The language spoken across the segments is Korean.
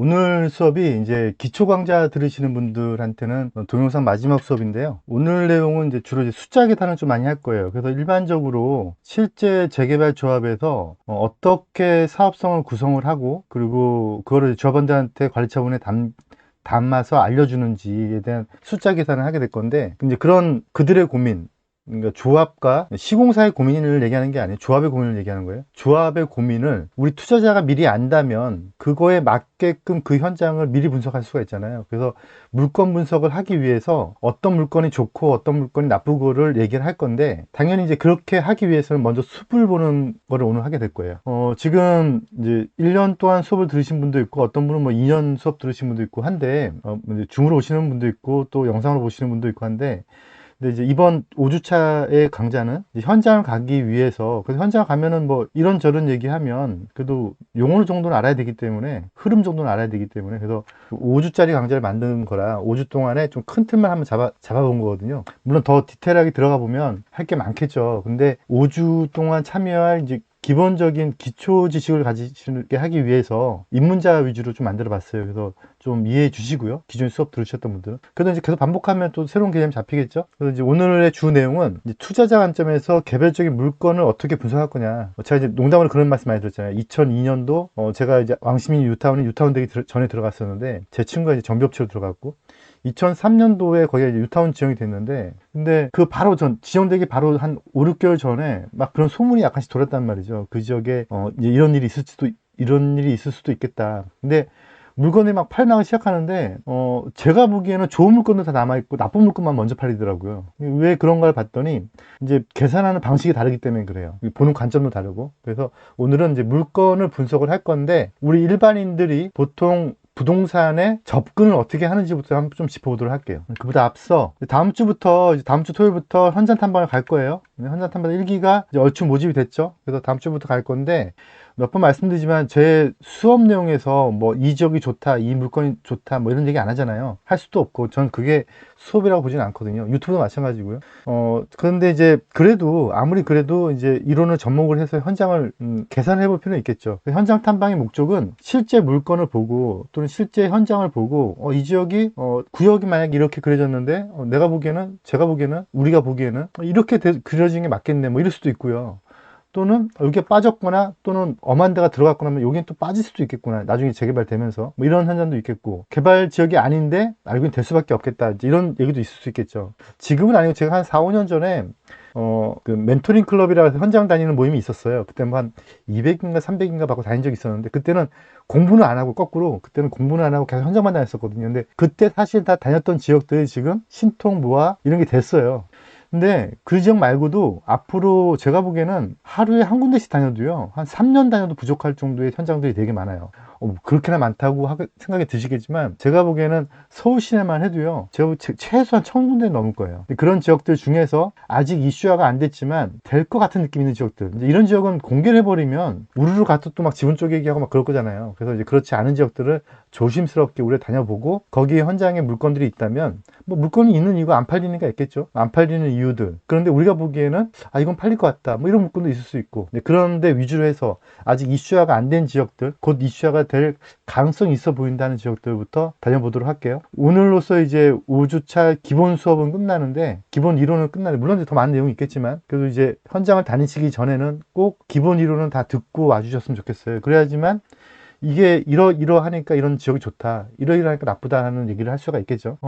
오늘 수업이 이제 기초 강좌 들으시는 분들한테는 동영상 마지막 수업인데요. 오늘 내용은 이제 주로 이제 숫자 계산을 좀 많이 할 거예요. 그래서 일반적으로 실제 재개발 조합에서 어떻게 사업성을 구성을 하고, 그리고 그거를 조합원들한테 관리처분에 담아서 알려주는지에 대한 숫자 계산을 하게 될 건데, 이제 그런 그들의 고민, 그러니까 조합과 시공사의 고민을 얘기하는 게 아니에요. 조합의 고민을 얘기하는 거예요. 조합의 고민을 우리 투자자가 미리 안다면 그거에 맞게끔 그 현장을 미리 분석할 수가 있잖아요. 그래서 물건 분석을 하기 위해서 어떤 물건이 좋고 어떤 물건이 나쁘고를 얘기를 할 건데, 당연히 이제 그렇게 하기 위해서는 먼저 숲을 보는 거를 오늘 하게 될 거예요. 지금 이제 1년 동안 수업을 들으신 분도 있고, 어떤 분은 뭐 2년 수업 들으신 분도 있고 한데, 이제 줌으로 오시는 분도 있고 또 영상으로 보시는 분도 있고 한데, 근데 이제 이번 5주차의 강좌는 이제 현장을 가기 위해서, 그래서 현장을 가면은 뭐 이런저런 얘기하면 그래도 용어 정도는 알아야 되기 때문에, 흐름 정도는 알아야 되기 때문에, 그래서 5주짜리 강좌를 만드는 거라 5주 동안에 좀 큰 틀만 한번 잡아본 거거든요. 물론 더 디테일하게 들어가 보면 할 게 많겠죠. 근데 5주 동안 참여할 이제 기본적인 기초 지식을 가지게 하기 위해서 입문자 위주로 좀 만들어 봤어요. 그래서 좀 이해해 주시고요. 기존 수업 들으셨던 분들은. 그래도 이제 계속 반복하면 또 새로운 개념 잡히겠죠. 그래서 이제 오늘의 주 내용은 이제 투자자 관점에서 개별적인 물건을 어떻게 분석할 거냐. 제가 이제 농담으로 그런 말씀 많이 들었잖아요. 2002년도 제가 이제 왕십리 유타운 되기 전에 들어갔었는데, 제 친구가 이제 정비업체로 들어갔고, 2003년도에 거기가 이제 유타운 지정이 됐는데, 근데 그 바로 지정되기 바로 한 5, 6개월 전에 막 그런 소문이 약간씩 돌았단 말이죠. 그 지역에 이제 이런 일이 있을 수도 있겠다. 근데 물건이 막 팔나기 시작하는데, 제가 보기에는 좋은 물건도 다 남아있고 나쁜 물건만 먼저 팔리더라고요. 왜 그런가를 봤더니 이제 계산하는 방식이 다르기 때문에 그래요. 보는 관점도 다르고. 그래서 오늘은 이제 물건을 분석을 할 건데, 우리 일반인들이 보통 부동산에 접근을 어떻게 하는지부터 한번 좀 짚어보도록 할게요. 그보다 앞서 다음 주 토요일부터 현장 탐방을 갈 거예요. 현장 탐방 1기가 이제 얼추 모집이 됐죠. 그래서 다음 주부터 갈 건데, 몇 번 말씀드리지만 제 수업 내용에서 뭐 이 지역이 좋다, 이 물건이 좋다, 뭐 이런 얘기 안 하잖아요. 할 수도 없고, 전 그게 수업이라고 보지는 않거든요. 유튜브도 마찬가지고요. 그런데 이제 아무리 그래도 이제 이론을 접목을 해서 현장을 계산해 볼 필요는 있겠죠. 현장 탐방의 목적은 실제 물건을 보고, 또는 실제 현장을 보고, 이 지역이 구역이 만약에 이렇게 그려졌는데, 제가 보기에는, 우리가 보기에는 이렇게 그려진 게 맞겠네, 뭐 이럴 수도 있고요. 또는 여기에 빠졌거나, 또는 엄한 데가 들어갔거나 하면 여기는 또 빠질 수도 있겠구나, 나중에 재개발되면서. 뭐 이런 현상도 있겠고, 개발 지역이 아닌데 알고는 될 수밖에 없겠다, 이런 얘기도 있을 수 있겠죠. 지금은 아니고, 제가 한 4, 5년 전에 그 멘토링 클럽이라 해서 현장 다니는 모임이 있었어요. 그때 뭐 한 200인가 300인가 받고 다닌 적이 있었는데, 그때는 공부는 안 하고, 거꾸로 그때는 공부는 안 하고 계속 현장만 다녔었거든요. 근데 그때 사실 다 다녔던 지역들이 지금 신통, 모아 이런 게 됐어요. 근데 그 지역 말고도 앞으로 제가 보기에는 하루에 한 군데씩 다녀도요, 한 3년 다녀도 부족할 정도의 현장들이 되게 많아요. 그렇게나 많다고 생각이 드시겠지만, 제가 보기에는 서울 시내만 해도요, 제가 최소한 1000군데 넘을 거예요. 그런 지역들 중에서 아직 이슈화가 안 됐지만 될 것 같은 느낌 있는 지역들, 이제 이런 지역은 공개를 해버리면 우르르 가서 또 막 지분 쪽 얘기하고 막 그럴 거잖아요. 그래서 이제 그렇지 않은 지역들을 조심스럽게 우리가 다녀보고, 거기에 현장에 물건들이 있다면, 뭐 물건이 있는 이유가 안 팔리는 게 있겠죠. 안 팔리는 이유들. 그런데 우리가 보기에는 이건 팔릴 것 같다, 뭐 이런 물건도 있을 수 있고. 그런데 위주로 해서 아직 이슈화가 안 된 지역들, 곧 이슈화가 될 가능성이 있어 보인다는 지역들부터 다녀보도록 할게요. 오늘로서 이제 5주차 기본 수업은 끝나는데, 기본 이론은 끝나는데, 물론 더 많은 내용이 있겠지만, 그래도 이제 현장을 다니시기 전에는 꼭 기본 이론은 다 듣고 와주셨으면 좋겠어요. 그래야지만 이게 이러하니까 이런 지역이 좋다, 이러하니까 나쁘다 하는 얘기를 할 수가 있겠죠.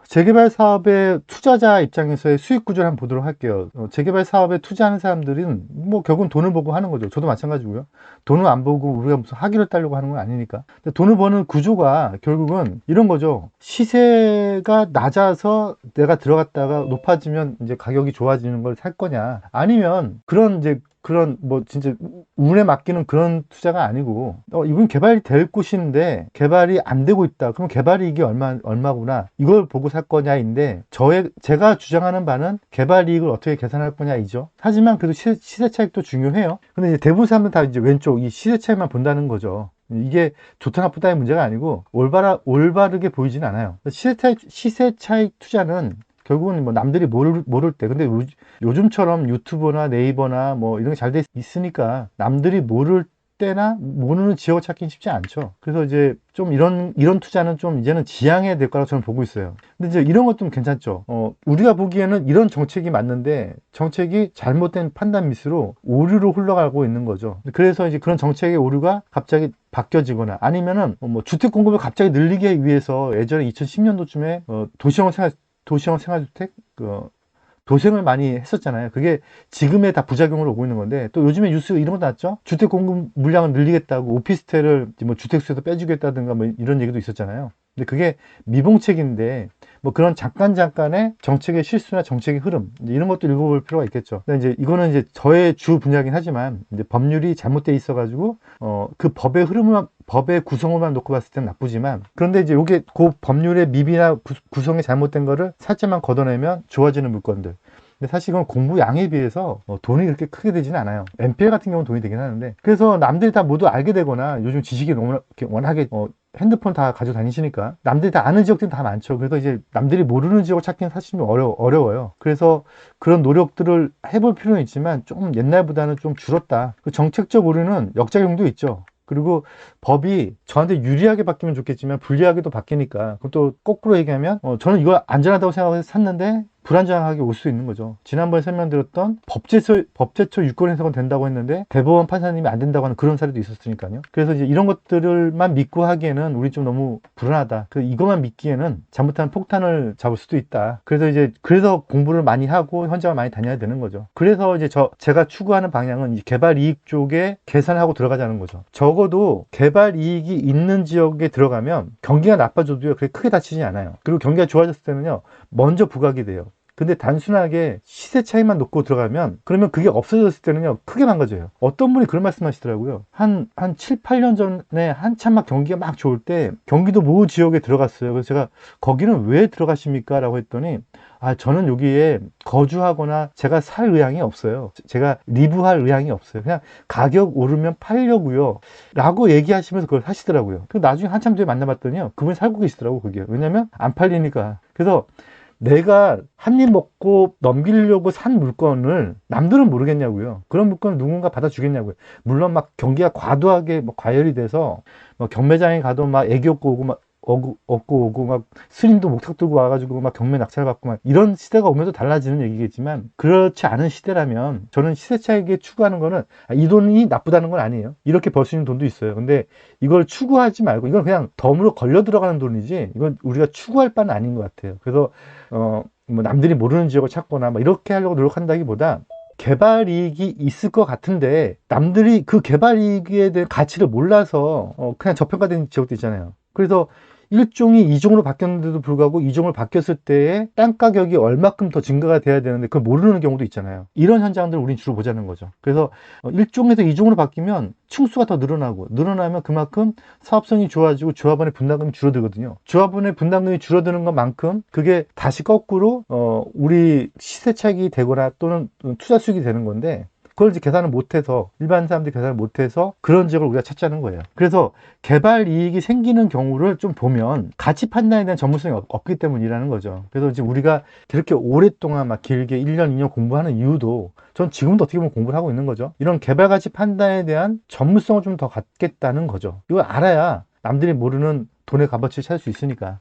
재개발 사업의 투자자 입장에서의 수익 구조를 한번 보도록 할게요. 재개발 사업에 투자하는 사람들은 뭐 결국은 돈을 보고 하는 거죠. 저도 마찬가지고요. 돈을 안 보고 우리가 무슨 학위를 따려고 하는 건 아니니까. 근데 돈을 버는 구조가 결국은 이런 거죠. 시세가 낮아서 내가 들어갔다가 높아지면 이제 가격이 좋아지는 걸 살 거냐, 아니면 그런 뭐 진짜 운에 맡기는 그런 투자가 아니고, 이분 개발이 될 곳인데 개발이 안 되고 있다, 그럼 개발이익이 얼마구나, 이걸 보고 살 거냐인데, 제가 주장하는 바는 개발이익을 어떻게 계산할 거냐이죠. 하지만 그래도 시세 차익도 중요해요. 근데 이제 대부분 사람들은 다 이제 왼쪽 이 시세 차익만 본다는 거죠. 이게 좋다 나쁘다의 문제가 아니고, 올바르게 보이진 않아요. 시세 차익 투자는 결국은 뭐 남들이 모를 때, 근데 요즘처럼 유튜브나 네이버나 뭐 이런 게 잘 돼 있으니까 남들이 모를 때나 모르는 지역을 찾기는 쉽지 않죠. 그래서 이제 좀 이런 투자는 좀 이제는 지양해야 될 거라고 저는 보고 있어요. 근데 이제 이런 것도 괜찮죠. 우리가 보기에는 이런 정책이 맞는데 정책이 잘못된 판단 미스로 오류로 흘러가고 있는 거죠. 그래서 이제 그런 정책의 오류가 갑자기 바뀌어지거나 아니면은 뭐 주택 공급을 갑자기 늘리기 위해서 예전에 2010년도쯤에 도시형 생활주택 도생을 많이 했었잖아요. 그게 지금의 다 부작용으로 오고 있는 건데, 또 요즘에 뉴스 이런 거 나왔죠? 주택 공급 물량을 늘리겠다고 오피스텔을 뭐 주택수에서 빼주겠다든가 뭐 이런 얘기도 있었잖아요. 근데 그게 미봉책인데, 뭐 그런 잠깐의 정책의 실수나 정책의 흐름, 이런 것도 읽어볼 필요가 있겠죠. 근데 이제 이거는 이제 저의 주 분야긴 하지만, 이제 법률이 잘못돼 있어가지고, 그 법의 흐름만, 법의 구성을만 놓고 봤을 때는 나쁘지만, 그런데 이제 요게 그 법률의 미비나 구성이 잘못된 거를 살짝만 걷어내면 좋아지는 물건들. 근데 사실 이건 공부 양에 비해서 돈이 그렇게 크게 되지는 않아요. MPL 같은 경우는 돈이 되긴 하는데, 그래서 남들이 다 모두 알게 되거나 요즘 지식이 너무 워낙에 핸드폰 다 가지고 다니시니까 남들이 다 아는 지역들이 다 많죠. 그래서 이제 남들이 모르는 지역을 찾기는 사실 좀 어려워요. 그래서 그런 노력들을 해볼 필요는 있지만 좀 옛날보다는 좀 줄었다. 그 정책적 오류는 역작용도 있죠. 그리고 법이 저한테 유리하게 바뀌면 좋겠지만 불리하게도 바뀌니까, 그것도 거꾸로 얘기하면 저는 이거 안전하다고 생각해서 샀는데 불안정하게 올 수 있는 거죠. 지난번에 설명드렸던 법제처 유권 해석은 된다고 했는데 대법원 판사님이 안 된다고 하는 그런 사례도 있었으니까요. 그래서 이제 이런 것들만 믿고 하기에는 우리 좀 너무 불안하다. 이것만 믿기에는 잘못하면 폭탄을 잡을 수도 있다. 그래서 공부를 많이 하고 현장을 많이 다녀야 되는 거죠. 그래서 이제 제가 추구하는 방향은 이제 개발 이익 쪽에 계산하고 들어가자는 거죠. 적어도 개발 이익이 있는 지역에 들어가면 경기가 나빠져도요, 그렇게 크게 다치지 않아요. 그리고 경기가 좋아졌을 때는요, 먼저 부각이 돼요. 근데 단순하게 시세 차이만 놓고 들어가면, 그러면 그게 없어졌을 때는요, 크게 망가져요. 어떤 분이 그런 말씀 하시더라고요. 한 7, 8년 전에 한참 막 경기가 막 좋을 때 경기도 모 지역에 들어갔어요. 그래서 제가 거기는 왜 들어가십니까? 라고 했더니, 저는 여기에 거주하거나 제가 살 의향이 없어요. 제가 리브할 의향이 없어요. 그냥 가격 오르면 팔려고요. 라고 얘기하시면서 그걸 하시더라고요. 나중에 한참 뒤에 만나봤더니요, 그분이 살고 계시더라고, 그게. 왜냐면 안 팔리니까. 그래서 내가 한 입 먹고 넘기려고 산 물건을 남들은 모르겠냐고요. 그런 물건을 누군가 받아주겠냐고요. 물론 막 경기가 과도하게 과열이 돼서 경매장에 가도 막 애기 업고 오고 막 얻고 오고 막 스님도 목탁 들고 와가지고 막 경매 낙찰 받고 막 이런 시대가 오면서 달라지는 얘기겠지만, 그렇지 않은 시대라면 저는 시세 차익에 추구하는 거는 이 돈이 나쁘다는 건 아니에요. 이렇게 벌 수 있는 돈도 있어요. 근데 이걸 추구하지 말고 이건 그냥 덤으로 걸려 들어가는 돈이지 이건 우리가 추구할 바는 아닌 것 같아요. 그래서 뭐 남들이 모르는 지역을 찾거나 막 이렇게 하려고 노력한다기보다, 개발 이익이 있을 것 같은데 남들이 그 개발 이익에 대한 가치를 몰라서 그냥 저평가된 지역도 있잖아요. 그래서 1종이 2종으로 바뀌었는데도 불구하고 2종을 바뀌었을 때의 땅 가격이 얼마큼 더 증가가 돼야 되는데 그걸 모르는 경우도 있잖아요. 이런 현장들을 우린 주로 보자는 거죠. 그래서 1종에서 2종으로 바뀌면 층수가 더 늘어나면 그만큼 사업성이 좋아지고 조합원의 분담금이 줄어들거든요. 조합원의 분담금이 줄어드는 것만큼 그게 다시 거꾸로 우리 시세 차익이 되거나 또는 투자 수익이 되는 건데, 그걸 이제 계산을 못해서, 일반 사람들이 계산을 못해서 그런 지역을 우리가 찾자는 거예요. 그래서 개발 이익이 생기는 경우를 좀 보면 가치 판단에 대한 전문성이 없기 때문이라는 거죠. 그래서 지금 우리가 그렇게 오랫동안 막 길게 1년, 2년 공부하는 이유도, 전 지금도 어떻게 보면 공부를 하고 있는 거죠. 이런 개발 가치 판단에 대한 전문성을 좀 더 갖겠다는 거죠. 이걸 알아야 남들이 모르는 돈의 값어치를 찾을 수 있으니까.